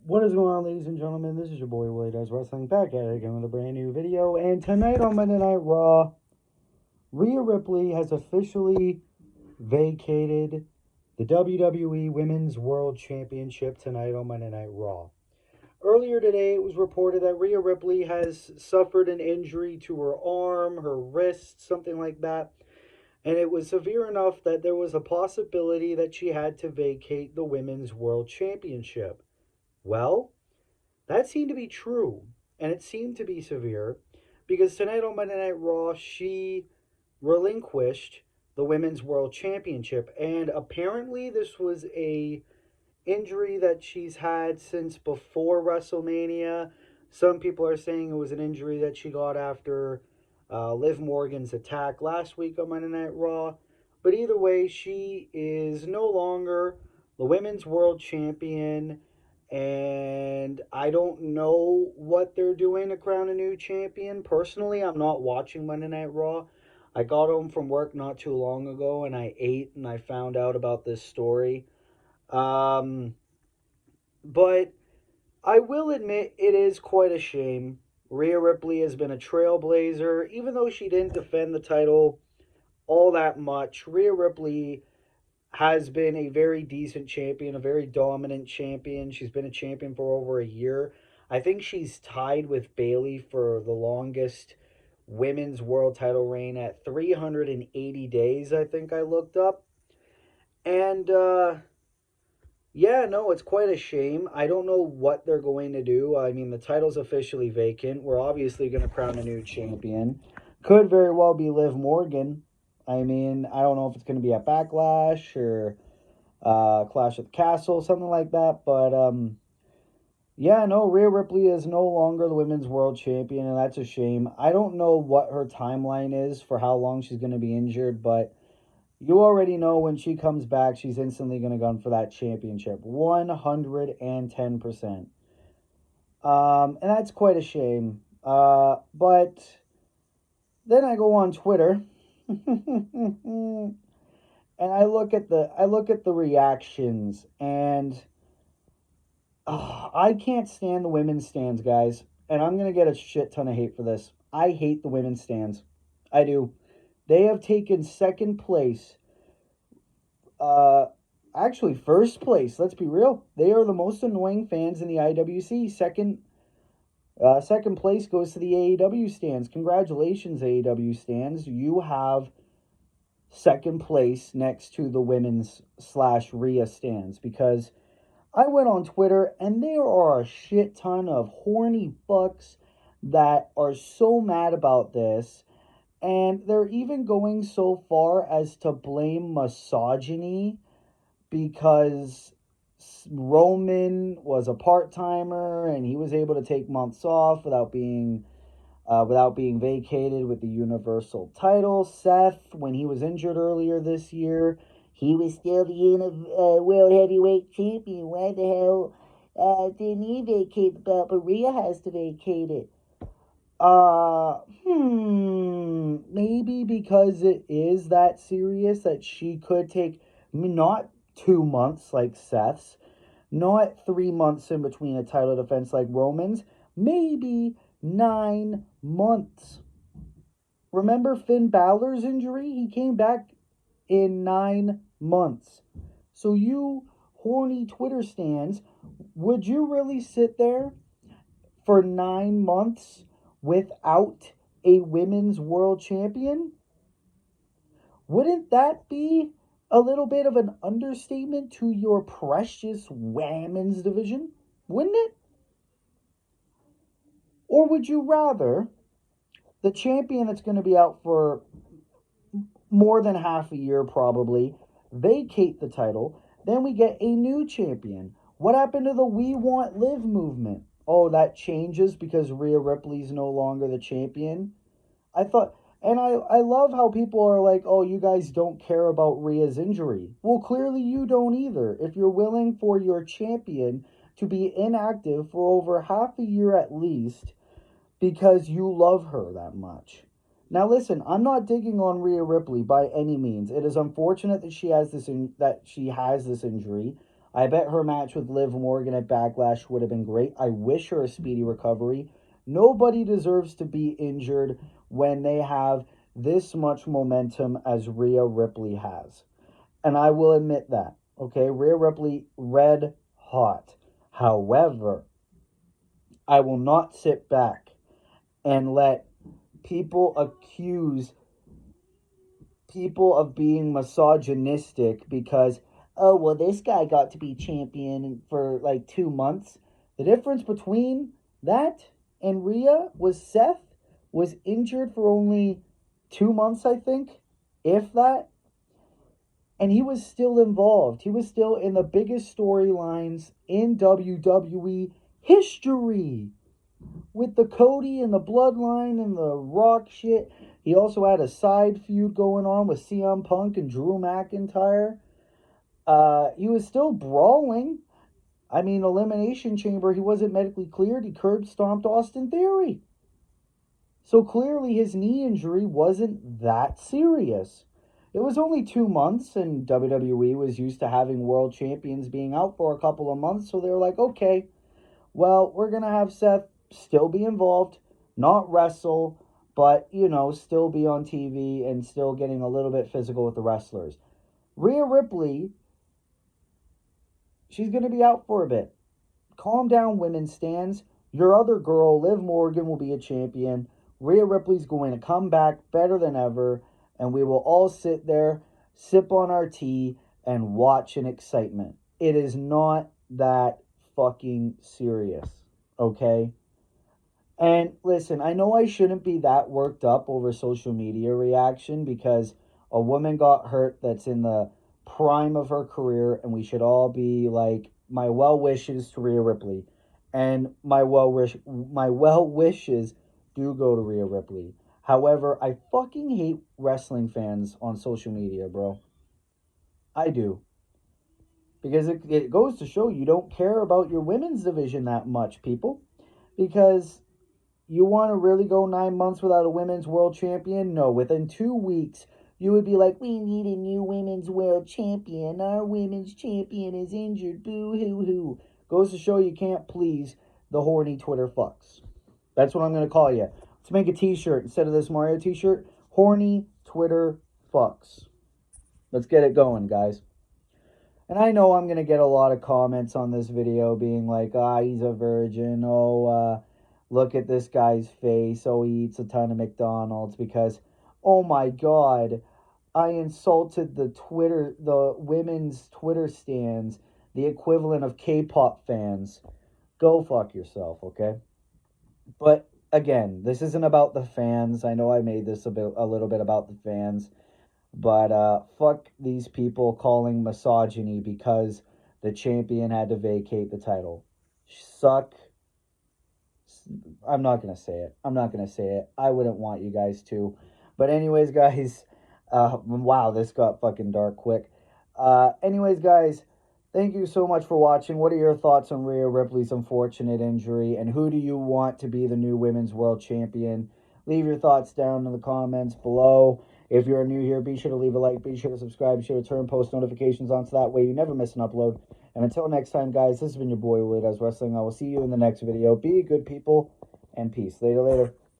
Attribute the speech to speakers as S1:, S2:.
S1: What is going on, ladies and gentlemen? This is your boy Willie Does Wrestling, back at it again with a brand new video. And tonight on Monday Night Raw, Rhea Ripley has officially vacated the WWE Women's World Championship tonight on Monday Night Raw. Earlier today, it was reported that Rhea Ripley has suffered an injury to her arm, her wrist, something like that. And it was severe enough that there was a possibility that she had to vacate the Women's World Championship. Well, that seemed to be true, and it seemed to be severe, because tonight on Monday Night Raw, she relinquished the Women's World Championship, and apparently this was a injury that she's had since before WrestleMania. Some people are saying it was an injury that she got after Liv Morgan's attack last week on Monday Night Raw, but either way, she is no longer the Women's World Champion. And I don't know what they're doing to crown a new champion. Personally, I'm not watching Monday Night Raw. I got home from work not too long ago and I ate and I found out about this story. But I will admit it is quite a shame. Rhea Ripley has been a trailblazer. Even though she didn't defend the title all that much, Rhea Ripley has been a very decent champion, a very dominant champion. She's been a champion for over a year. I think she's tied with Bayley for the longest women's world title reign at 380 days, I think I looked up. And, yeah, no, it's quite a shame. I don't know what they're going to do. I mean, the title's officially vacant. We're obviously going to crown a new champion. Could very well be Liv Morgan. I mean, I don't know if it's going to be a Backlash or Clash at the Castle, something like that. But, yeah, no, Rhea Ripley is no longer the Women's World Champion, and that's a shame. I don't know what her timeline is for how long she's going to be injured, but you already know when she comes back, she's instantly going to gun for that championship. 110%. And that's quite a shame. But then I go on Twitter. And I look at the reactions, and I can't stand the women's stands, guys. And I'm gonna get a shit ton of hate for this. I hate the women's stands. I do. They have taken second place. Actually first place. Let's be real. They are the most annoying fans in the IWC. Second place goes to the AEW stands. Congratulations, AEW stands. You have second place next to the women's /RHEA stands, because I went on Twitter and there are a shit ton of horny fucks that are so mad about this, and they're even going so far as to blame misogyny because Roman was a part-timer and he was able to take months off without being vacated with the Universal title. Seth, when he was injured earlier this year, he was still the World Heavyweight Champion. Why the hell didn't he vacate the belt, but Rhea has to vacate it? Maybe because it is that serious that she could take, I mean, not 2 months like Seth's, not 3 months in between a title defense like Roman's, maybe 9 months. Remember Finn Balor's injury? He came back in 9 months. So you horny Twitter stands, would you really sit there for 9 months without a women's world champion? Wouldn't that be a little bit of an understatement to your precious women's division? Wouldn't it? Or would you rather the champion that's going to be out for more than half a year probably vacate the title, then we get a new champion? What happened to the We Want Liv movement? Oh, that changes because Rhea Ripley's no longer the champion. I thought, and I love how people are like, oh, you guys don't care about Rhea's injury. Well, clearly you don't either. If you're willing for your champion to be inactive for over half a year at least because you love her that much. Now listen, I'm not digging on Rhea Ripley by any means. It is unfortunate that she has this injury. I bet her match with Liv Morgan at Backlash would have been great. I wish her a speedy recovery. Nobody deserves to be injured when they have this much momentum as Rhea Ripley has. And I will admit that. Okay, Rhea Ripley, red hot. However, I will not sit back and let people accuse people of being misogynistic because, oh, well, this guy got to be champion for like 2 months. The difference between that and Rhea was Seth was injured for only 2 months, I think, if that. And he was still involved. He was still in the biggest storylines in WWE history with the Cody and the Bloodline and the Rock shit. He also had a side feud going on with CM Punk and Drew McIntyre. He was still brawling. I mean, Elimination Chamber, he wasn't medically cleared. He curb stomped Austin Theory. So clearly his knee injury wasn't that serious. It was only 2 months, and WWE was used to having world champions being out for a couple of months, so they were like, okay, well, we're going to have Seth still be involved, not wrestle, but, still be on TV and still getting a little bit physical with the wrestlers. Rhea Ripley, she's going to be out for a bit. Calm down, women's stands. Your other girl, Liv Morgan, will be a champion. Rhea Ripley's going to come back better than ever, and we will all sit there, sip on our tea, and watch in excitement. It is not that fucking serious, okay? And listen, I know I shouldn't be that worked up over social media reaction because a woman got hurt that's in the prime of her career, and we should all be like, my well wishes to Rhea Ripley. And my well wishes do go to Rhea Ripley. However, I fucking hate wrestling fans on social media, bro. I do. Because it goes to show you don't care about your women's division that much, people. Because you want to really go 9 months without a women's world champion? No, within 2 weeks, you would be like, we need a new women's world champion. Our women's champion is injured. Boo-hoo-hoo. Goes to show you can't please the horny Twitter fucks. That's what I'm going to call you. Let's make a t-shirt instead of this Mario t-shirt. Horny Twitter fucks. Let's get it going, guys. And I know I'm going to get a lot of comments on this video being like, he's a virgin. Look at this guy's face. Oh, he eats a ton of McDonald's because, oh my God, I insulted the women's Twitter stands, the equivalent of K-pop fans. Go fuck yourself, okay? But again, this isn't about the fans. I know I made this a little bit about the fans. But fuck these people calling misogyny because the champion had to vacate the title. Suck. I'm not going to say it. I wouldn't want you guys to. But anyways, guys. Wow, this got fucking dark quick. Anyways, guys. Thank you so much for watching. What are your thoughts on Rhea Ripley's unfortunate injury? And who do you want to be the new Women's World Champion? Leave your thoughts down in the comments below. If you're new here, be sure to leave a like, be sure to subscribe, be sure to turn post notifications on so that way you never miss an upload. And until next time, guys, this has been your boy, Willie Does Wrestling. I will see you in the next video. Be good people, and peace. Later.